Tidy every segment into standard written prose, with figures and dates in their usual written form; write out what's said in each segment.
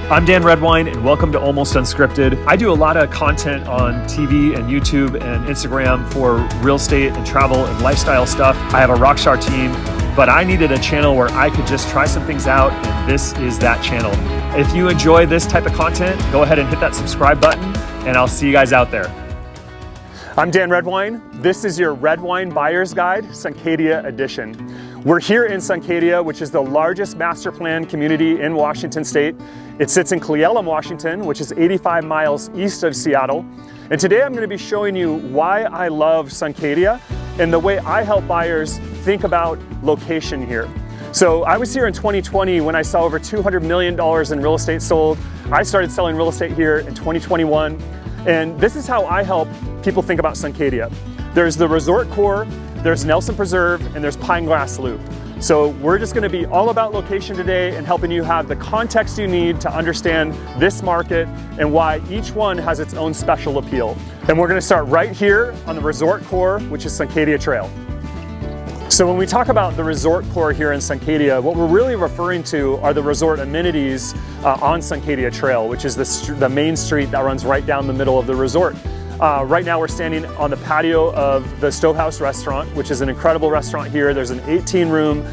I'm Dan Redwine and welcome to Almost Unscripted. I do a lot of content on TV and YouTube and Instagram for real estate and travel and lifestyle stuff. I have a rockstar team, but I needed a channel where I could just try some things out, and this is that channel. If you enjoy this type of content, go ahead and hit that subscribe button, and I'll see you guys out there. I'm Dan Redwine. This is your Redwine Buyer's Guide, Suncadia Edition. We're here in Suncadia, which is the largest master plan community in Washington State. It sits in Cle Elum, Washington, which is 85 miles east of Seattle. And today I'm going to be showing you why I love Suncadia and the way I help buyers think about location here. So I was here in 2020 when I saw over $200 million in real estate sold. I started selling real estate here in 2021. And this is how I help people think about Suncadia. There's the resort core, there's Nelson Preserve, and there's Pine Grass Loop. So we're just gonna be all about location today and helping you have the context you need to understand this market and why each one has its own special appeal. And we're gonna start right here on the resort core, which is Suncadia Trail. So when we talk about the resort core here in Suncadia, what we're really referring to are the resort amenities on Suncadia Trail, which is the main street that runs right down the middle of the resort. Right now we're standing on the patio of the Stovehouse Restaurant, which is an incredible restaurant here. There's an 18-room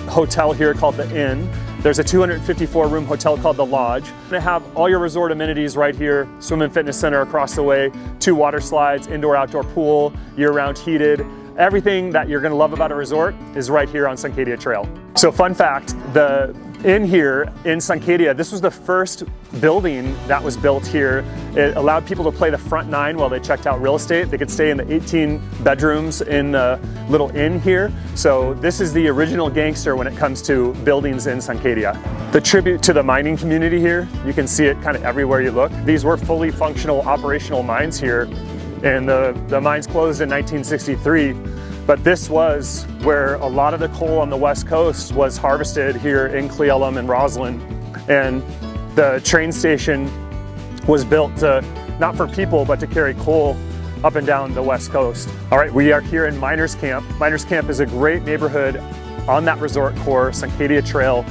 hotel here called the Inn. There's a 254-room hotel called the Lodge. They have all your resort amenities right here, swim and fitness center across the way, 2 water slides, indoor-outdoor pool, year-round heated. Everything that you're gonna love about a resort is right here on Suncadia Trail. So fun fact, the Inn here in Suncadia, this was the first building that was built here. It allowed people to play the front 9 while they checked out real estate. They could stay in the 18 bedrooms in the little inn here. So this is the original gangster when it comes to buildings in Suncadia. The tribute to the mining community here, you can see it kind of everywhere you look. These were fully functional operational mines here, and the mines closed in 1963. But this was where a lot of the coal on the West Coast was harvested here in Cle Elum and Roslyn. And the train station was built not for people, but to carry coal up and down the West Coast. All right, we are here in Miners Camp. Miners Camp is a great neighborhood on that resort core, Suncadia Trail.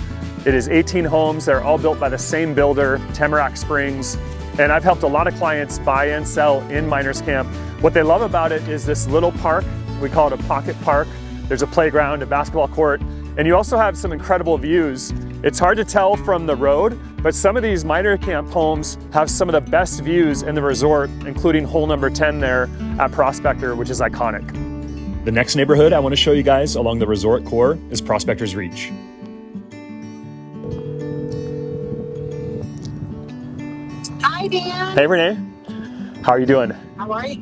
It is 18 homes. They're all built by the same builder, Tamarack Springs. And I've helped a lot of clients buy and sell in Miners Camp. What they love about it is this little park. We call it a pocket park. There's a playground, a basketball court, and you also have some incredible views. It's hard to tell from the road, but some of these Miners Camp homes have some of the best views in the resort, including hole number 10 there at Prospector, which is iconic. The next neighborhood I want to show you guys along the resort core is Prospector's Reach. Hi, Dan. Hey, Renee. How are you doing? How are you?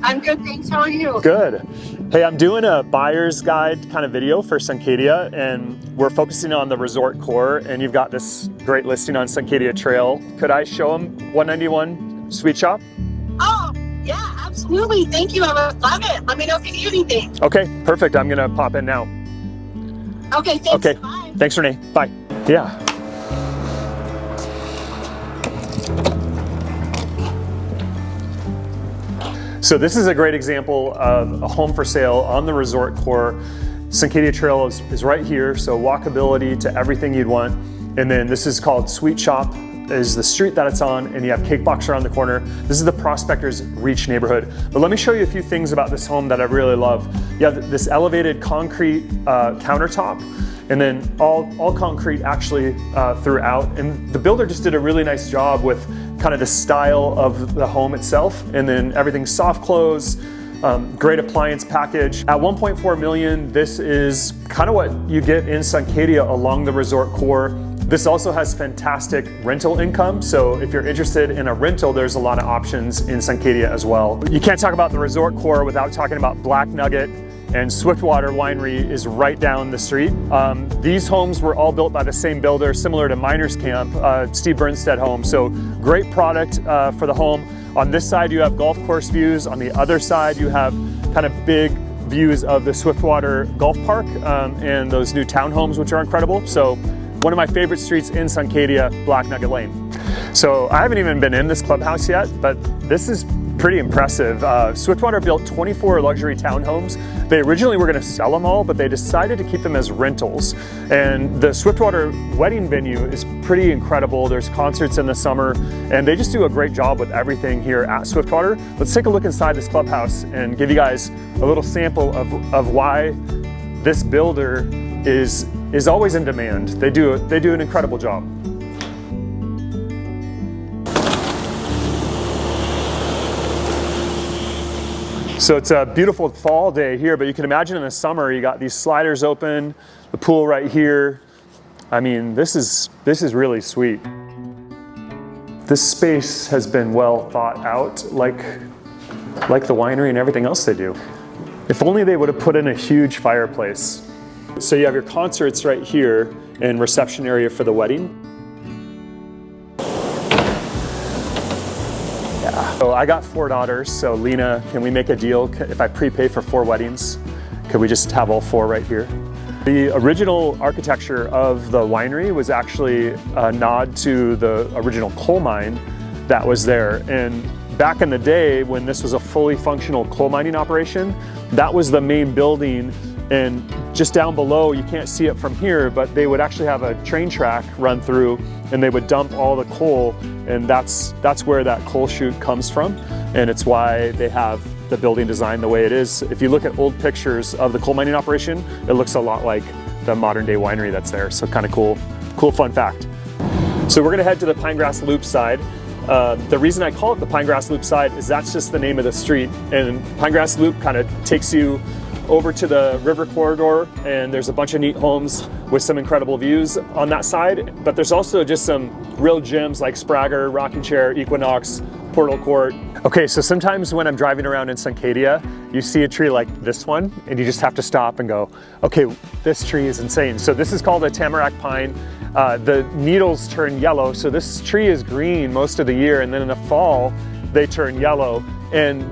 I'm good, thanks. How are you? Good. Hey, I'm doing a buyer's guide kind of video for Suncadia, and we're focusing on the resort core, and you've got this great listing on Suncadia Trail. Could I show them 191 Sweet Shop? Oh, yeah, absolutely. Thank you. I love it. Let me know if you need anything. Okay, perfect. I'm gonna pop in now. Okay, thanks. Okay. Bye. Thanks, Renee. Bye. Yeah. So this is a great example of a home for sale on the resort core. Suncadia Trail is right here, so walkability to everything you'd want. And then this is called Sweet Shop, is the street that it's on, and you have Cake Box around the corner. This is the Prospector's Reach neighborhood. But let me show you a few things about this home that I really love. You have this elevated concrete countertop, and then all concrete actually throughout. And the builder just did a really nice job with kind of the style of the home itself, and then everything's soft close, great appliance package. At 1.4 million, this is kind of what you get in Suncadia along the resort core. This also has fantastic rental income, so if you're interested in a rental, there's a lot of options in Suncadia as well. You can't talk about the resort core without talking about Black Nugget, and Swiftwater Winery is right down the street. These homes were all built by the same builder, similar to Miners Camp, Steve Bernstead home. So great product for the home. On this side, you have golf course views. On the other side, you have kind of big views of the Swiftwater Golf Park and those new townhomes, which are incredible. So one of my favorite streets in Suncadia, Black Nugget Lane. So I haven't even been in this clubhouse yet, but this is pretty impressive. Swiftwater built 24 luxury townhomes. They originally were going to sell them all, but they decided to keep them as rentals. And the Swiftwater wedding venue is pretty incredible. There's concerts in the summer, and they just do a great job with everything here at Swiftwater. Let's take a look inside this clubhouse and give you guys a little sample of why this builder is always in demand. They do an incredible job. So it's a beautiful fall day here, but you can imagine in the summer, you got these sliders open, the pool right here. I mean, this is really sweet. This space has been well thought out, like the winery and everything else they do. If only they would have put in a huge fireplace. So you have your concerts right here and reception area for the wedding. So I got 4 daughters, so Lena, can we make a deal? If I prepay for 4 weddings, could we just have all 4 right here? The original architecture of the winery was actually a nod to the original coal mine that was there. And back in the day, when this was a fully functional coal mining operation, that was the main building. And just down below, you can't see it from here, but they would actually have a train track run through, and they would dump all the coal, and that's where that coal chute comes from, and it's why they have the building design the way it is. If you look at old pictures of the coal mining operation, it looks a lot like the modern day winery that's there, so kind of cool fun fact. So we're gonna head to the Pinegrass Loop side. The reason I call it the Pinegrass Loop side is that's just the name of the street, and Pinegrass Loop kind of takes you over to the river corridor, and there's a bunch of neat homes with some incredible views on that side, but there's also just some real gems like Sprague, Rocking Chair, Equinox, Portal Court. Okay, so sometimes when I'm driving around in Suncadia, you see a tree like this one, and you just have to stop and go, okay, this tree is insane. So this is called a tamarack pine. The needles turn yellow, so this tree is green most of the year, and then in the fall, they turn yellow. And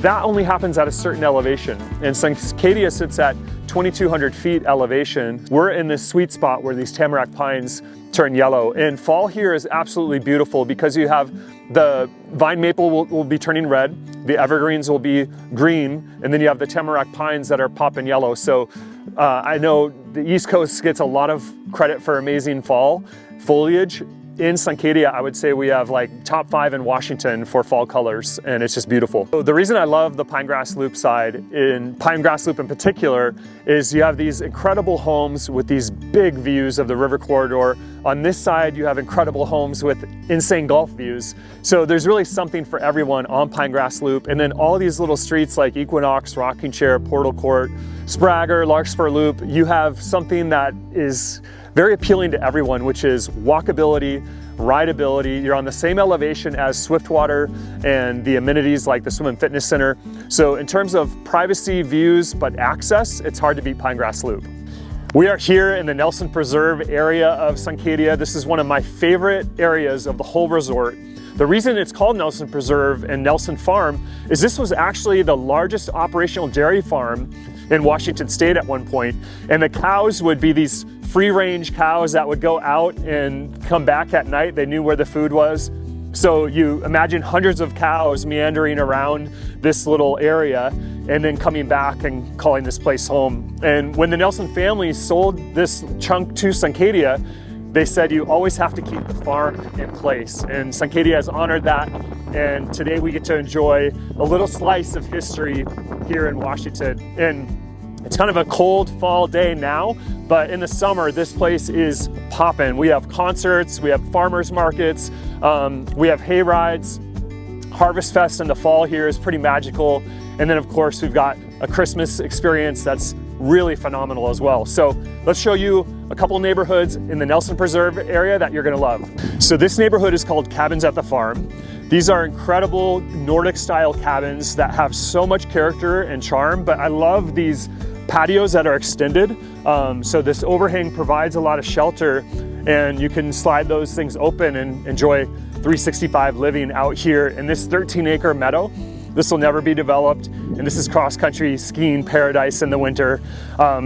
that only happens at a certain elevation. And Suncadia sits at 2,200 feet elevation. We're in this sweet spot where these tamarack pines turn yellow. And fall here is absolutely beautiful because you have the vine maple will be turning red, the evergreens will be green, and then you have the tamarack pines that are popping yellow. So I know the East Coast gets a lot of credit for amazing fall foliage. In Suncadia, I would say we have like top 5 in Washington for fall colors, and it's just beautiful. So the reason I love the Pinegrass Loop side, in Pinegrass Loop in particular, is you have these incredible homes with these big views of the river corridor. On this side, you have incredible homes with insane golf views. So there's really something for everyone on Pinegrass Loop. And then all these little streets like Equinox, Rocking Chair, Portal Court, Sprague, Larkspur Loop, you have something that is very appealing to everyone, which is walkability, rideability. You're on the same elevation as Swiftwater and the amenities like the Swim and Fitness Center. So in terms of privacy, views, but access, it's hard to beat Pinegrass Loop. We are here in the Nelson Preserve area of Suncadia. This is one of my favorite areas of the whole resort. The reason it's called Nelson Preserve and Nelson Farm is this was actually the largest operational dairy farm in Washington State at one point, and the cows would be these free-range cows that would go out and come back at night. They knew where the food was. So you imagine hundreds of cows meandering around this little area and then coming back and calling this place home. And when the Nelson family sold this chunk to Suncadia, they said you always have to keep the farm in place. And Suncadia has honored that. And today we get to enjoy a little slice of history here in Washington. And it's kind of a cold fall day now, but in the summer, this place is popping. We have concerts, we have farmers markets, we have hay rides. Harvest Fest in the fall here is pretty magical. And then of course, we've got a Christmas experience that's really phenomenal as well. So let's show you a couple neighborhoods in the Nelson Preserve area that you're gonna love. So this neighborhood is called Cabins at the Farm. These are incredible Nordic style cabins that have so much character and charm, but I love these patios that are extended. So this overhang provides a lot of shelter, and you can slide those things open and enjoy 365 living out here in this 13-acre meadow. This will never be developed, and this is cross-country skiing paradise in the winter.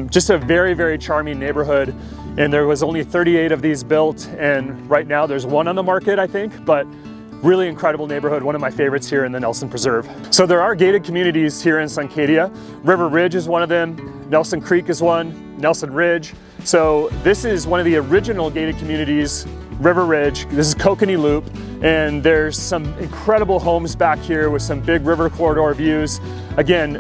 Just a very, very charming neighborhood, and there was only 38 of these built, and right now there's one on the market, I think, but Really incredible neighborhood, one of my favorites here in the Nelson Preserve. So there are gated communities here in Suncadia. River Ridge is one of them, Nelson Creek is one, Nelson Ridge. So this is one of the original gated communities, River Ridge. This is Kokanee Loop, and there's some incredible homes back here with some big river corridor views. Again,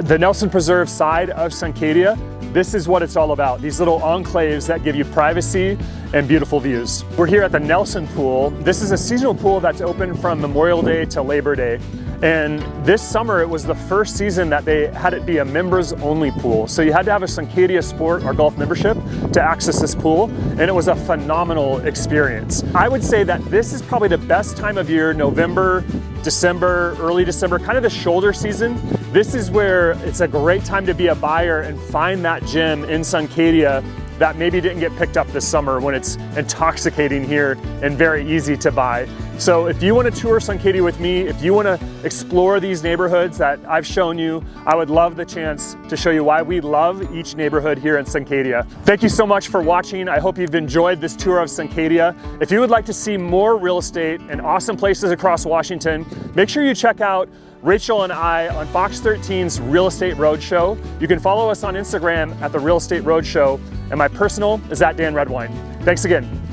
the Nelson Preserve side of Suncadia, this is what it's all about. These little enclaves that give you privacy and beautiful views. We're here at the Nelson Pool. This is a seasonal pool that's open from Memorial Day to Labor Day. And this summer, it was the first season that they had it be a members only pool. So you had to have a Suncadia Sport or Golf membership to access this pool. And it was a phenomenal experience. I would say that this is probably the best time of year, November, December, early December, kind of the shoulder season. This is where it's a great time to be a buyer and find that gem in Suncadia that maybe didn't get picked up this summer when it's intoxicating here and very easy to buy. So if you want to tour Suncadia with me, if you want to explore these neighborhoods that I've shown you, I would love the chance to show you why we love each neighborhood here in Suncadia. Thank you so much for watching. I hope you've enjoyed this tour of Suncadia. If you would like to see more real estate and awesome places across Washington, make sure you check out Rachel and I on Fox 13's Real Estate Roadshow. You can follow us on Instagram at the Real Estate Roadshow, and my personal is at Dan Redwine. Thanks again.